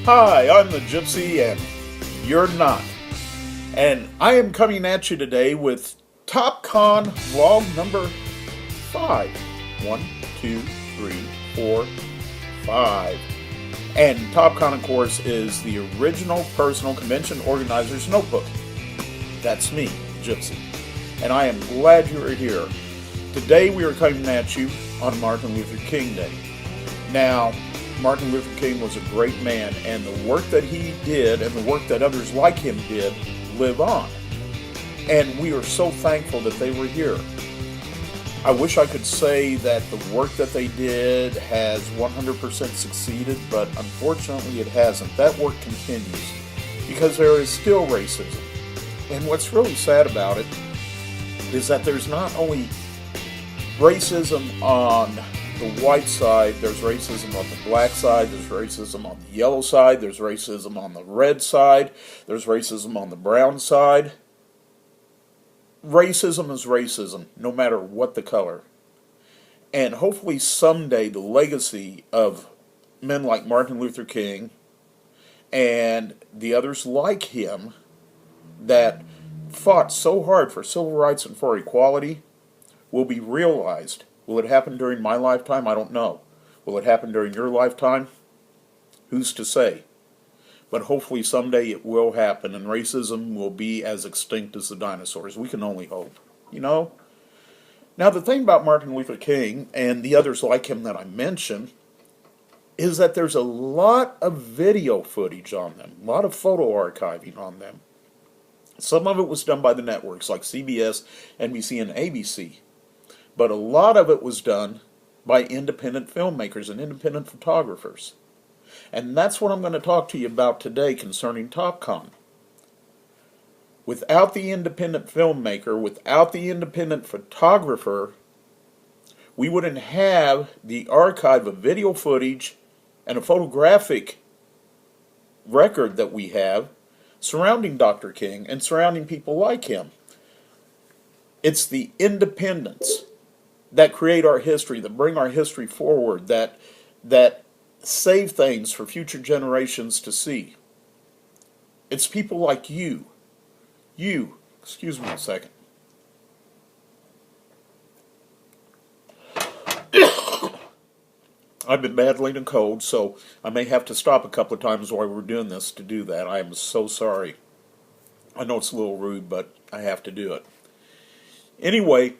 Hi, I'm the Gypsy, and you're not. And I am coming at you today with TOPCON vlog number 5. 1, 2, 3, 4, 5. And TOPCON, of course, is the original personal convention organizer's notebook. That's me, Gypsy. And I am glad you are here. Today we are coming at you on Martin Luther King Day. Now, Martin Luther King was a great man, and the work that he did and the work that others like him did live on. And we are so thankful that they were here. I wish I could say that the work that they did has 100% succeeded, but unfortunately it hasn't. That work continues because there is still racism. And what's really sad about it is that there's not only racism on the white side, there's racism on the black side, there's racism on the yellow side, there's racism on the red side, there's racism on the brown side. Racism is racism, no matter what the color. And hopefully someday the legacy of men like Martin Luther King and the others like him that fought so hard for civil rights and for equality will be realized. Will it happen during my lifetime? I don't know. Will it happen during your lifetime? Who's to say? But hopefully someday it will happen and racism will be as extinct as the dinosaurs. We can only hope, you know? Now the thing about Martin Luther King and the others like him that I mentioned is that there's a lot of video footage on them, a lot of photo archiving on them. Some of it was done by the networks like CBS, NBC, and ABC. But a lot of it was done by independent filmmakers and independent photographers. And that's what I'm going to talk to you about today concerning TOPCON. Without the independent filmmaker, without the independent photographer, we wouldn't have the archive of video footage and a photographic record that we have surrounding Dr. King and surrounding people like him. It's the independents that create our history, that bring our history forward, that save things for future generations to see. It's people like you. Excuse me a second. I've been battling a cold, so I may have to stop a couple of times while we're doing this to do that. I am so sorry. I know it's a little rude, but I have to do it. Anyway,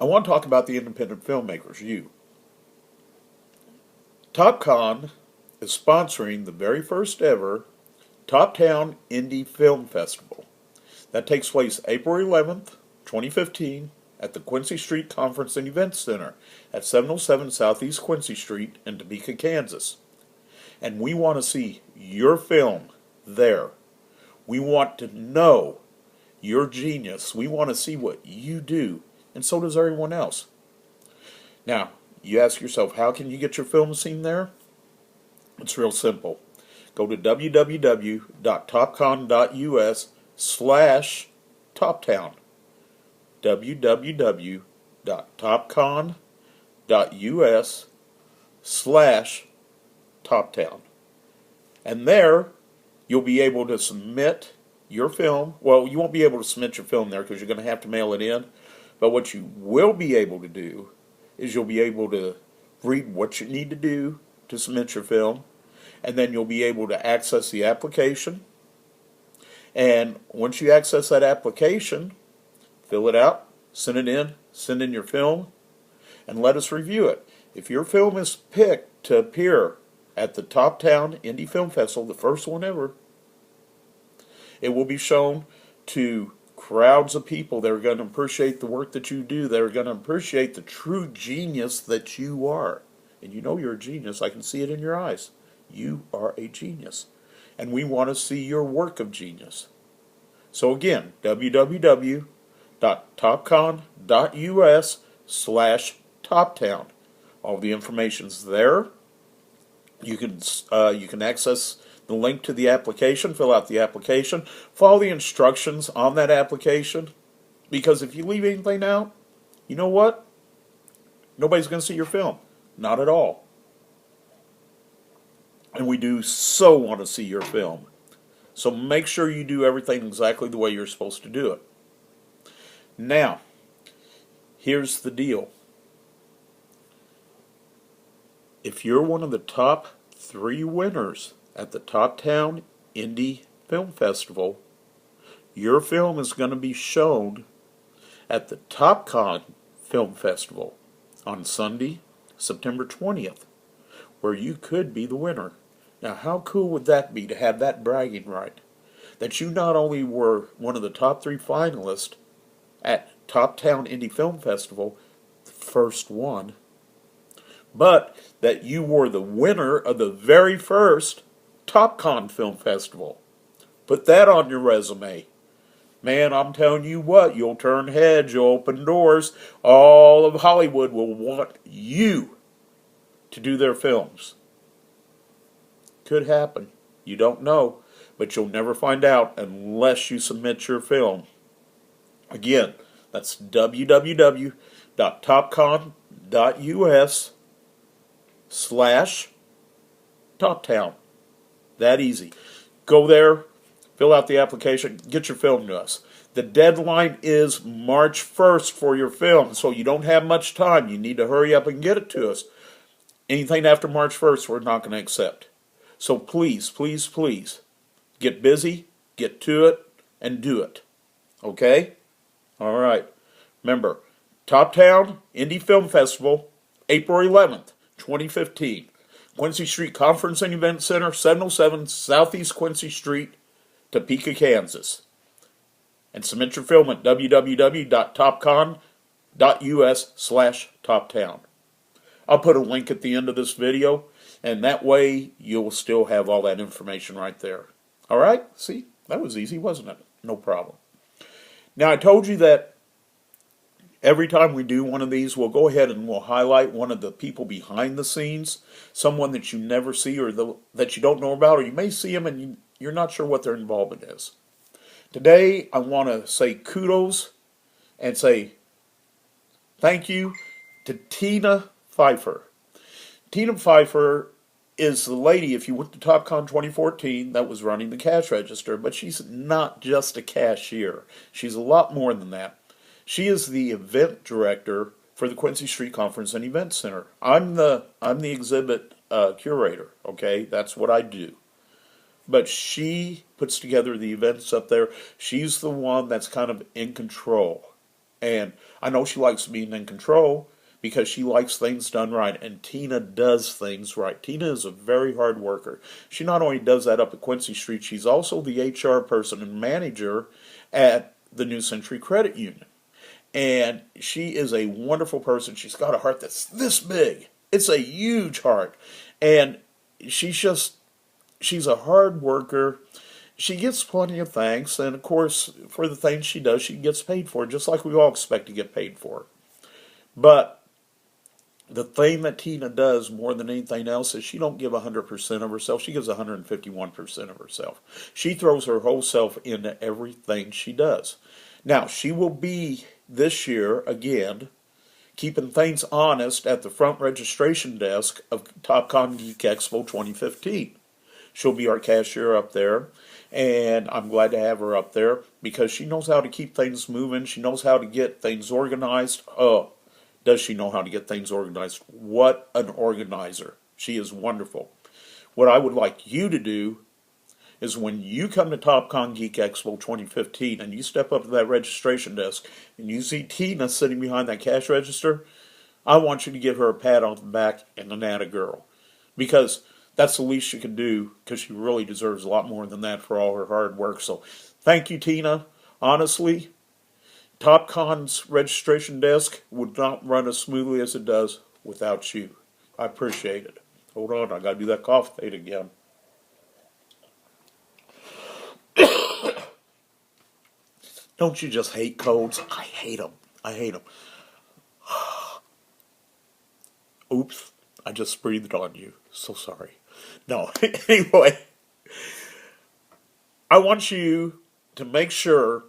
I want to talk about the independent filmmakers, you. TOPCON is sponsoring the very first ever Top-Town Indie Film Festival. That takes place April 11th, 2015 at the Quincy Street Conference and Event Center at 707 Southeast Quincy Street in Topeka, Kansas. And we want to see your film there. We want to know your genius. We want to see what you do. And so does everyone else. Now, you ask yourself, how can you get your film seen there? It's real simple. Go to www.topcon.us/toptown. www.topcon.us/toptown. And there, you'll be able to submit your film. Well, you won't be able to submit your film there because you're going to have to mail it in. But what you will be able to do is you'll be able to read what you need to do to submit your film, and then you'll be able to access the application. And once you access that application, fill it out, send in your film, and let us review it. If your film is picked to appear at the Top-Town Indie Film Festival, the first one ever, it will be shown to crowds of people that are going to appreciate the work that you do. They're going to appreciate the true genius that you are. And you know you're a genius. I can see it in your eyes. You are a genius. And we want to see your work of genius. So again, www.topcon.us/toptown. All the information's there. You can access the link to the application, fill out the application, follow the instructions on that application, because if you leave anything out, you know what? Nobody's going to see your film. Not at all. And we do so want to see your film. So make sure you do everything exactly the way you're supposed to do it. Now, here's the deal. If you're one of the top 3 winners at the TOPCON Indie Film Festival, your film is going to be shown at the TOPCON Film Festival on Sunday, September 20th, where you could be the winner. Now, how cool would that be to have that bragging right? That you not only were one of the top 3 finalists at TOPCON Indie Film Festival, the first one, but that you were the winner of the very first TOPCON Film Festival. Put that on your resume. Man, I'm telling you what, you'll turn heads, you'll open doors. All of Hollywood will want you to do their films. Could happen. You don't know, but you'll never find out unless you submit your film. Again, that's www.topcon.us/TopTown. That easy. Go there, fill out the application, get your film to us. The deadline is March 1st for your film, so you don't have much time. You need to hurry up and get it to us. Anything after March 1st, we're not going to accept. So please, please, please, get busy, get to it, and do it. Okay? All right. Remember, TOPCON Indie Film Festival, April 11th, 2015. Quincy Street Conference and Event Center, 707 Southeast Quincy Street, Topeka, Kansas. And submit your film at www.topcon.us/TopTown. I'll put a link at the end of this video, and that way you'll still have all that information right there. All right? See? That was easy, wasn't it? No problem. Now, I told you that every time we do one of these, we'll go ahead and we'll highlight one of the people behind the scenes, someone that you never see or that you don't know about, or you may see them and you're not sure what their involvement is. Today, I want to say kudos and say thank you to Tina Pfiefer. Tina Pfiefer is the lady, if you went to TOPCON 2014, that was running the cash register, but she's not just a cashier. She's a lot more than that. She is the event director for the Quincy Street Conference and Event Center. I'm the exhibit curator, okay? That's what I do. But she puts together the events up there. She's the one that's kind of in control. And I know she likes being in control because she likes things done right, and Tina does things right. Tina is a very hard worker. She not only does that up at Quincy Street, she's also the HR person and manager at the New Century Credit Union. And she is a wonderful person. She's got a heart that's this big. It's a huge heart. And she's a hard worker. She gets plenty of thanks, and of course, for the things she does, she gets paid for, just like we all expect to get paid for. But the thing that Tina does more than anything else is she don't give 100% of herself. She gives 151% of herself. She throws her whole self into everything she does. Now, she will be this year, again, keeping things honest at the front registration desk of TOPCON Geek Expo 2015. She'll be our cashier up there, and I'm glad to have her up there because she knows how to keep things moving. She knows how to get things organized. Oh, does she know how to get things organized? What an organizer. She is wonderful. What I would like you to do is when you come to TOPCON Geek Expo 2015 and you step up to that registration desk and you see Tina sitting behind that cash register, I want you to give her a pat on the back and an atta girl. Because that's the least you can do, because she really deserves a lot more than that for all her hard work. So thank you, Tina. Honestly, TOPCON's registration desk would not run as smoothly as it does without you. I appreciate it. Hold on, I got to do that cough fade again. Don't you just hate colds? I hate them. I hate them. Oops, I just breathed on you. So sorry. No, anyway, I want you to make sure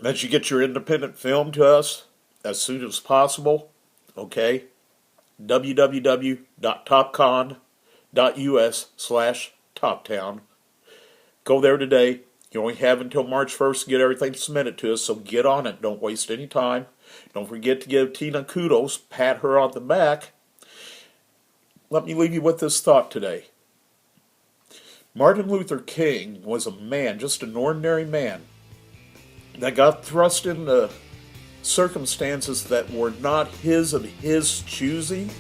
that you get your independent film to us as soon as possible, okay? www.topcon.us/TopTown. TOPCON.us/TopTown. Go there today. You only have until March 1st to get everything submitted to us, so get on it. Don't waste any time. Don't forget to give Tina kudos. Pat her on the back. Let me leave you with this thought today. Martin Luther King was a man, just an ordinary man, that got thrust into circumstances that were not his of his choosing,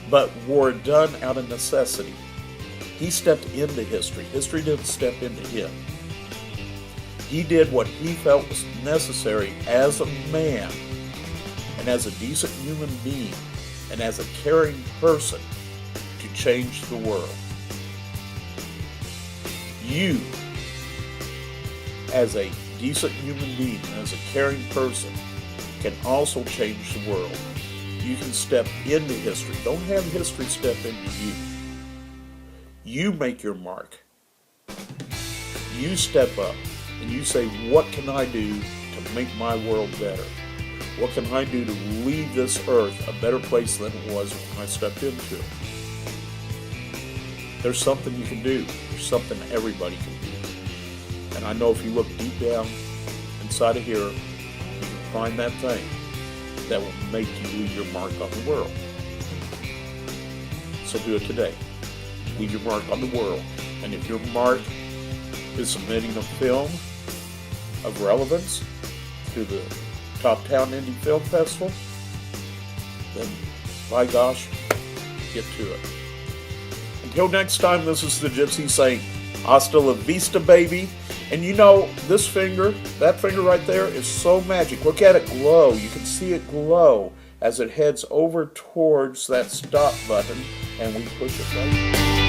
but were done out of necessity. He stepped into history. History didn't step into him. He did what he felt was necessary as a man and as a decent human being and as a caring person to change the world. You, as a decent human being and as a caring person, can also change the world. You can step into history. Don't have history step into you. You make your mark. You step up and you say, what can I do to make my world better? What can I do to leave this earth a better place than it was when I stepped into it? There's something you can do. There's something everybody can do. And I know if you look deep down inside of here, you can find that thing that will make you leave your mark on the world. So do it today. Leave your mark on the world. And if your mark is submitting a film of relevance to the TOPCON Indie Film Festival, then by gosh, get to it. Until next time, this is the Gypsy saying, hasta la vista, baby. And you know, this finger, that finger right there is so magic. Look at it glow. You can see it glow as it heads over towards that stop button, and we push it right.